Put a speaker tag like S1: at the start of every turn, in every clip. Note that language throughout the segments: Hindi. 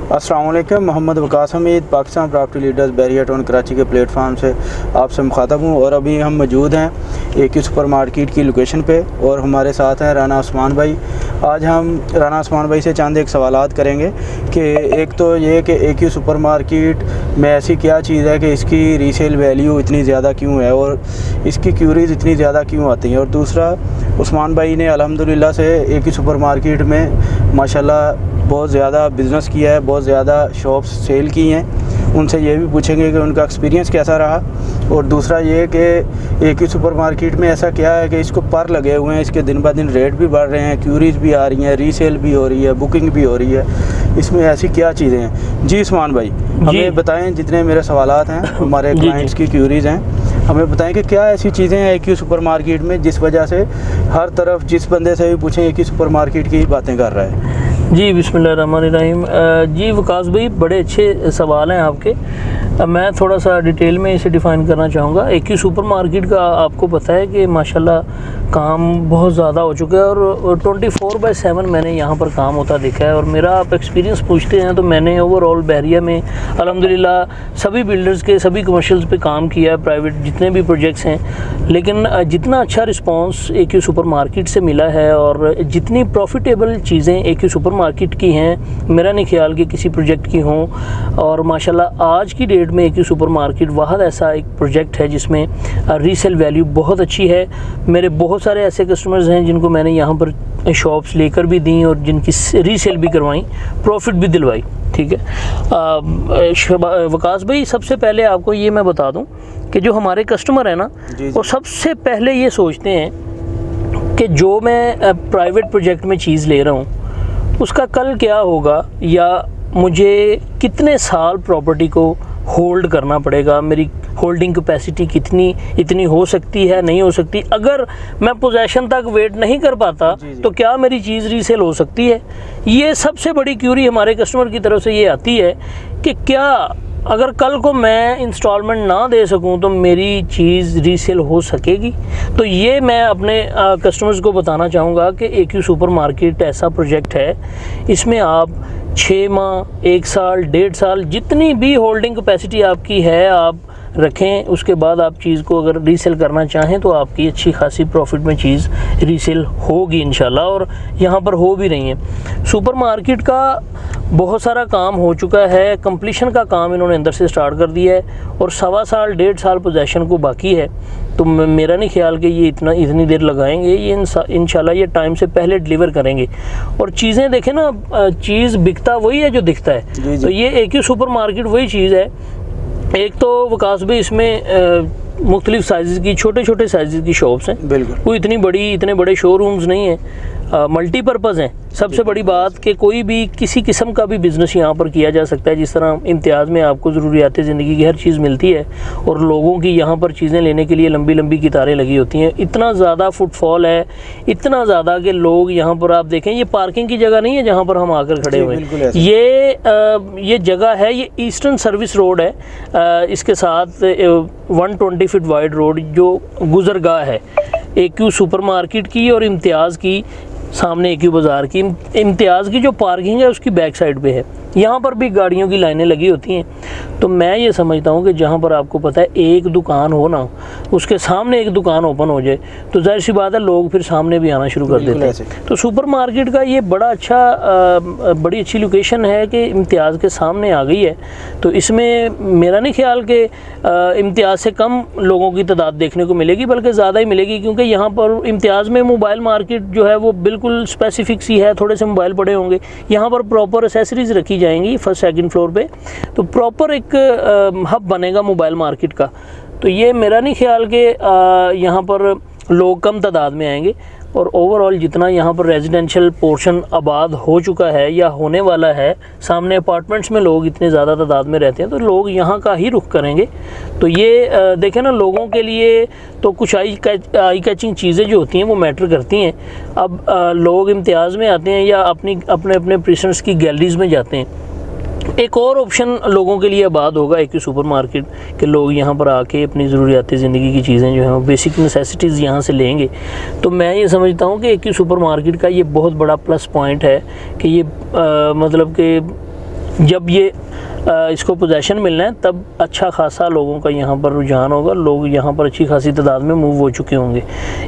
S1: अस्सलाम वालेकुम। Mohammad Waqas Hamid, Pakistan property leaders Bahria Town Karachi के प्लेटफार्म से आपसे मुखातब हूँ और अभी हम मौजूद हैं एक ही सुपर मार्केट की लोकेशन पे और हमारे साथ हैं राना उस्मान भाई। आज हम राना उस्मान भाई से चंद एक सवालात करेंगे कि एक तो ये कि एक ही सुपर मार्केट में ऐसी क्या चीज़ है कि इसकी रीसेल वैल्यू इतनी ज़्यादा क्यों है और इसकी क्यूरीज इतनी ज़्यादा क्यों आती हैं, और दूसरा उस्मान भाई ने अल्हम्दुलिल्लाह से एक ही सुपर मार्केट में माशाल्लाह बहुत ज़्यादा बिज़नेस किया है, बहुत ज़्यादा शॉप्स सेल की हैं। उनसे ये भी पूछेंगे कि उनका एक्सपीरियंस कैसा रहा, और दूसरा ये कि एक ही सुपर मार्केट में ऐसा क्या है कि इसको पर लगे हुए हैं, इसके दिन ब दिन रेट भी बढ़ रहे हैं, क्यूरीज भी आ रही हैं, रीसेल भी हो रही है, बुकिंग भी हो रही है, इसमें ऐसी क्या चीज़ें हैं। जी उस्मान भाई, हमें बताएं, जितने मेरे सवालात हैं हमारे क्लाइंट्स की क्यूरीज हैं, हमें बताएं कि क्या ऐसी चीज़ें हैं एक ही सुपर मार्केट में जिस वजह से हर तरफ जिस बंदे से भी पूछें एक ही सुपर मार्केट की बातें कर रहा है।
S2: जी बिस्मिल्लाहिर्रहमानिर्रहीम। जी वकास भाई, बड़े अच्छे सवाल हैं आपके। मैं थोड़ा सा डिटेल में इसे डिफ़ाइन करना चाहूँगा। एक ही सुपर मार्केट का आपको पता है कि माशाल्लाह काम बहुत ज़्यादा हो चुका है और 24/7 मैंने यहाँ पर काम होता देखा है। और मेरा आप एक्सपीरियंस पूछते हैं तो मैंने ओवरऑल बहरिया में अल्हम्दुलिल्लाह सभी बिल्डर्स के सभी कमर्शियल्स पे काम किया है, प्राइवेट जितने भी प्रोजेक्ट्स हैं। लेकिन जितना अच्छा रिस्पांस एक ही सुपर मार्केट से मिला है और जितनी प्रॉफिटेबल चीज़ें एक ही सुपर मार्केट की हैं, मेरा नहीं ख्याल कि किसी प्रोजेक्ट की हों। और माशाल्लाह आज की डेट में एक ही सुपर मार्केट वाहद ऐसा एक प्रोजेक्ट है जिसमें रीसेल वैल्यू बहुत अच्छी है। मेरे बहुत सारे ऐसे कस्टमर्स हैं जिनको मैंने यहाँ पर शॉप्स लेकर भी दी और जिनकी रीसेल भी करवाई, प्रॉफिट भी दिलवाई। ठीक है वकास भाई, सबसे पहले आपको ये मैं बता दूं कि जो हमारे कस्टमर है ना, वो सबसे पहले ये सोचते हैं कि जो मैं प्राइवेट प्रोजेक्ट में चीज़ ले रहा हूँ उसका कल क्या होगा, या मुझे कितने साल प्रॉपर्टी को होल्ड करना पड़ेगा, मेरी होल्डिंग कैपेसिटी इतनी हो सकती है, नहीं हो सकती, अगर मैं पोजेशन तक वेट नहीं कर पाता तो क्या मेरी चीज़ रीसेल हो सकती है। ये सबसे बड़ी क्यूरी हमारे कस्टमर की तरफ से ये आती है कि क्या अगर कल को मैं इंस्टॉलमेंट ना दे सकूं तो मेरी चीज़ रीसेल हो सकेगी। तो ये मैं अपने कस्टमर्स को बताना चाहूँगा कि एक ही सुपर मार्केट ऐसा प्रोजेक्ट है, इसमें आप 6 माह, 1 साल, 1.5 साल, जितनी भी होल्डिंग कैपेसिटी आपकी है आप रखें। उसके बाद आप चीज़ को अगर रीसेल करना चाहें तो आपकी अच्छी खासी प्रॉफिट में चीज़ रीसेल होगी इंशाल्लाह, और यहाँ पर हो भी रही है। सुपर मार्केट का बहुत सारा काम हो चुका है, कंप्लीशन का काम इन्होंने अंदर से स्टार्ट कर दिया है और 1.25 साल, 1.5 साल पोजेशन को बाकी है। तो मेरा नहीं ख्याल कि ये इतनी देर लगाएंगे, ये इंशाल्लाह ये टाइम से पहले डिलीवर करेंगे। और चीज़ें देखें ना, चीज़ बिकता वही है जो दिखता है। तो ये एक ही सुपर मार्केट वही चीज़ है। एक तो वकास भाई इसमें मुख्तलिफ साइज़ की, छोटे छोटे साइज़ की शॉप्स हैं, बिल्कुल कोई इतने बड़े शोरूम्स नहीं हैं, मल्टीपर्पज़ हैं। सबसे बड़ी बात कि कोई भी किसी किस्म का भी बिज़नेस यहाँ पर किया जा सकता है। जिस तरह इम्तियाज़ में आपको ज़रूरियात ज़िंदगी की हर चीज़ मिलती है और लोगों की यहाँ पर चीज़ें लेने के लिए लंबी लंबी कतारें लगी होती हैं। इतना ज़्यादा फुटफॉल है, इतना ज़्यादा कि लोग यहाँ पर, आप देखें ये पार्किंग की जगह नहीं है जहाँ पर हम आकर खड़े हुए हैं, ये जगह है, ये ईस्टर्न सर्विस रोड है। इसके साथ 120 फीट वाइड रोड जो गुजरगाह है AQ सुपर मार्केट की और इम्तियाज़ की, सामने AQ बाज़ार की। इम्तियाज़ की जो पार्किंग है उसकी बैक साइड पे है, यहाँ पर भी गाड़ियों की लाइनें लगी होती हैं। तो मैं ये समझता हूँ कि जहाँ पर आपको पता है एक दुकान हो ना, उसके सामने एक दुकान ओपन हो जाए तो जाहिर सी बात है लोग फिर सामने भी आना शुरू कर देते हैं। तो सुपर मार्केट का ये बड़ी अच्छी लोकेशन है कि इम्तियाज़ के सामने आ गई है। तो इसमें मेरा नहीं ख्याल कि इम्तियाज़ से कम लोगों की तादाद देखने को मिलेगी, बल्कि ज़्यादा ही मिलेगी, क्योंकि यहाँ पर इम्तियाज़ में मोबाइल मार्केट जो है वो बिल्कुल स्पेसिफिक सी है, थोड़े से मोबाइल पड़े होंगे। यहाँ पर प्रॉपर एसेसरीज़ रखी जाएंगी फर्स्ट सेकंड फ्लोर पे, तो प्रॉपर एक हब बनेगा मोबाइल मार्केट का। तो ये मेरा नहीं ख्याल कि यहाँ पर लोग कम तादाद में आएंगे। और ओवरऑल जितना यहाँ पर रेजिडेंशियल पोर्शन आबाद हो चुका है या होने वाला है, सामने अपार्टमेंट्स में लोग इतने ज़्यादा तादाद में रहते हैं तो लोग यहाँ का ही रुख करेंगे। तो ये देखें ना, लोगों के लिए तो कुछ आई कैचिंग चीज़ें जो होती हैं वो मैटर करती हैं। अब लोग इम्तियाज़ में आते हैं या अपने प्रेफरेंस की गैलरीज़ में जाते हैं। एक और ऑप्शन लोगों के लिए आबाद होगा एक ही सुपर मार्केट के, लोग यहाँ पर आके अपनी ज़रूरियाती ज़िंदगी की चीज़ें जो हैं बेसिक नेसेसिटीज़ यहाँ से लेंगे। तो मैं ये समझता हूँ कि एक ही सुपर मार्केट का ये बहुत बड़ा प्लस पॉइंट है कि ये मतलब कि जब ये इसको पोजेसन मिलना है तब अच्छा खासा लोगों का यहाँ पर रुझान होगा, लोग यहाँ पर अच्छी खासी तादाद में मूव हो चुके होंगे।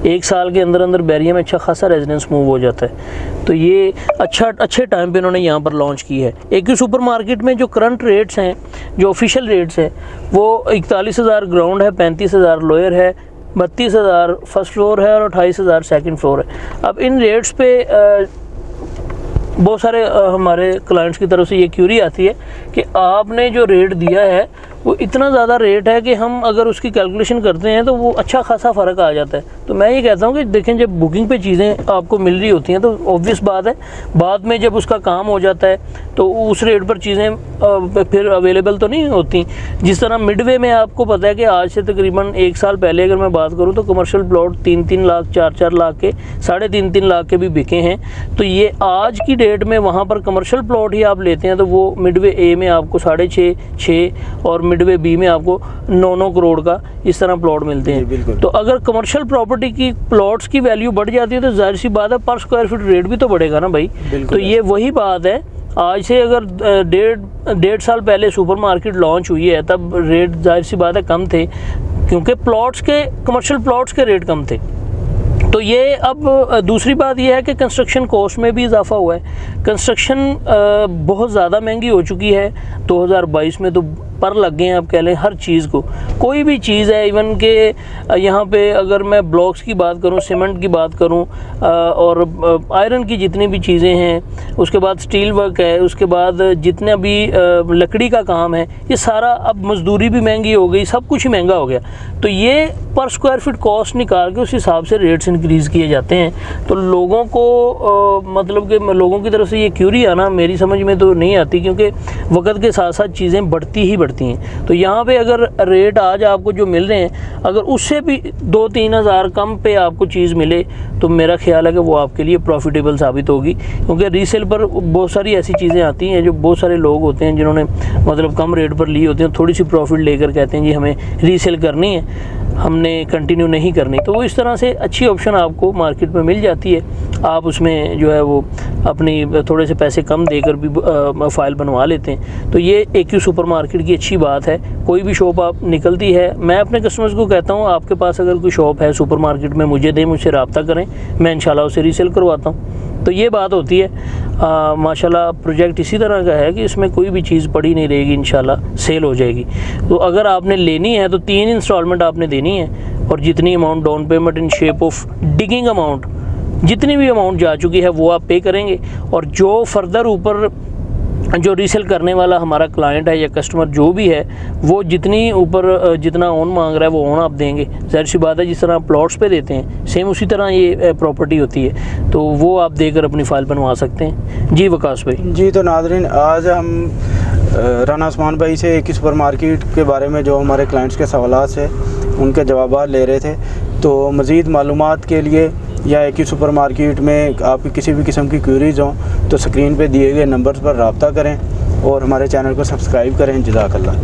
S2: 1 साल के अंदर अंदर बैरिया में अच्छा खासा रेजिडेंस मूव हो जाता है। तो ये अच्छे टाइम पे इन्होंने यहाँ पर लॉन्च की है। AQ सुपर मार्केट में जो करंट रेट्स हैं, जो ऑफिशियल रेट्स हैं, वो 41,000 ग्राउंड है, 35,000 लोअर है, 32,000 फर्स्ट फ्लोर है और 28,000 सेकंड फ्लोर है। अब इन रेट्स पे बहुत सारे हमारे क्लाइंट्स की तरफ से ये क्यूरी आती है कि आपने जो रेट दिया है वो इतना ज़्यादा रेट है कि हम अगर उसकी कैलकुलेशन करते हैं तो वो अच्छा खासा फ़र्क आ जाता है। तो मैं ये कहता हूँ कि देखें, जब बुकिंग पे चीज़ें आपको मिल रही होती हैं तो ऑब्वियस बात है, बाद में जब उसका काम हो जाता है तो उस रेट पर चीज़ें फिर अवेलेबल तो नहीं होती। जिस तरह मिडवे में आपको पता है कि आज से तकरीबन 1 साल पहले अगर मैं बात करूँ तो कमर्शियल प्लॉट 3-3 लाख 4-4 लाख के, 3.5 लाख के भी बिके हैं। तो ये आज की डेट में वहाँ पर कमर्शियल प्लॉट ही आप लेते हैं तो वो मिडवे ए में आपको 6.5 और मिडवे बी में आपको 9 करोड़ का इस तरह प्लॉट मिलते हैं। तो अगर कमर्शियल प्रॉपर्टी की प्लॉट्स की वैल्यू बढ़ जाती है तो जाहिर सी बात है पर स्क्वायर फीट रेट भी तो बढ़ेगा ना भाई। तो ये वही बात है, आज से अगर 1.5 साल पहले सुपर मार्केट लॉन्च हुई है तब रेट जाहिर सी बात है कम थे, क्योंकि प्लॉट्स के कमर्शियल प्लॉट्स के रेट कम थे। तो ये अब दूसरी बात यह है कि कंस्ट्रक्शन कॉस्ट में भी इजाफा हुआ है। कंस्ट्रक्शन बहुत ज़्यादा महंगी हो चुकी है 2022 में, तो पर लग गए हैं आप कह लें हर चीज़ को। कोई भी चीज़ है, इवन के यहाँ पे अगर मैं ब्लॉक्स की बात करूँ, सीमेंट की बात करूँ और आयरन की जितनी भी चीज़ें हैं, उसके बाद स्टील वर्क है, उसके बाद जितने भी लकड़ी का काम है, ये सारा अब मजदूरी भी महंगी हो गई, सब कुछ ही महंगा हो गया। तो ये पर स्क्वायर फीट कॉस्ट निकाल के उस हिसाब से रेट्स इंक्रीज़ किए जाते हैं। तो लोगों को मतलब कि लोगों की तरफ से ये क्यूरी आना मेरी समझ में तो नहीं आती, क्योंकि वक्त के साथ साथ चीज़ें बढ़ती हैं। तो यहाँ पे अगर रेट आज आपको जो मिल रहे हैं, अगर उससे भी 2-3 हज़ार कम पे आपको चीज़ मिले तो मेरा ख्याल है कि वो आपके लिए प्रॉफिटेबल साबित होगी। क्योंकि रीसेल पर बहुत सारी ऐसी चीज़ें आती हैं जो बहुत सारे लोग होते हैं जिन्होंने मतलब कम रेट पर ली होती हैं, थोड़ी सी प्रॉफिट लेकर कहते हैं जी हमें रीसेल करनी है, हमने कंटिन्यू नहीं करनी। तो वो इस तरह से अच्छी ऑप्शन आपको मार्केट में मिल जाती है। आप उसमें जो है वो अपनी थोड़े से पैसे कम देकर भी फ़ाइल बनवा लेते हैं। तो ये AQ सुपर मार्केट की अच्छी बात है। कोई भी शॉप आप निकलती है, मैं अपने कस्टमर्स को कहता हूँ आपके पास अगर कोई शॉप है सुपर मार्केट में मुझे दें, मुझसे रब्ता करें, मैं इंशाल्लाह उसे रीसेल करवाता हूँ। तो ये बात होती है। माशाल्लाह प्रोजेक्ट इसी तरह का है कि इसमें कोई भी चीज़ पड़ी नहीं रहेगी, इंशाल्लाह सेल हो जाएगी। तो अगर आपने लेनी है तो 3 इंस्टॉलमेंट आपने देनी है, और जितनी amount down payment in shape of digging amount, जितनी भी अमाउंट जा चुकी है वो आप पे करेंगे, और जो फर्दर ऊपर जो रीसेल करने वाला हमारा क्लाइंट है या कस्टमर जो भी है, वो जितनी ऊपर जितना ओन मांग रहा है वो ओन आप देंगे। जाहिर सी बात है, जिस तरह प्लॉट्स पे देते हैं सेम उसी तरह ये प्रॉपर्टी होती है, तो वो आप देकर अपनी फ़ाइल बनवा सकते हैं। जी वकास भाई।
S1: जी तो नाज़रीन, आज हम राना उस्मान भाई से AQ सुपर मार्केट के बारे में जो हमारे क्लाइंट्स के सवालात है उनके जवाब ले रहे थे। तो मज़ीद मालूमात के लिए या AQ सुपर मार्केट में आपकी किसी भी किस्म की क्वेरीज़ हों तो स्क्रीन पे दिए गए नंबर्स पर रब्ता करें और हमारे चैनल को सब्सक्राइब करें। जज़ाकल्लाह।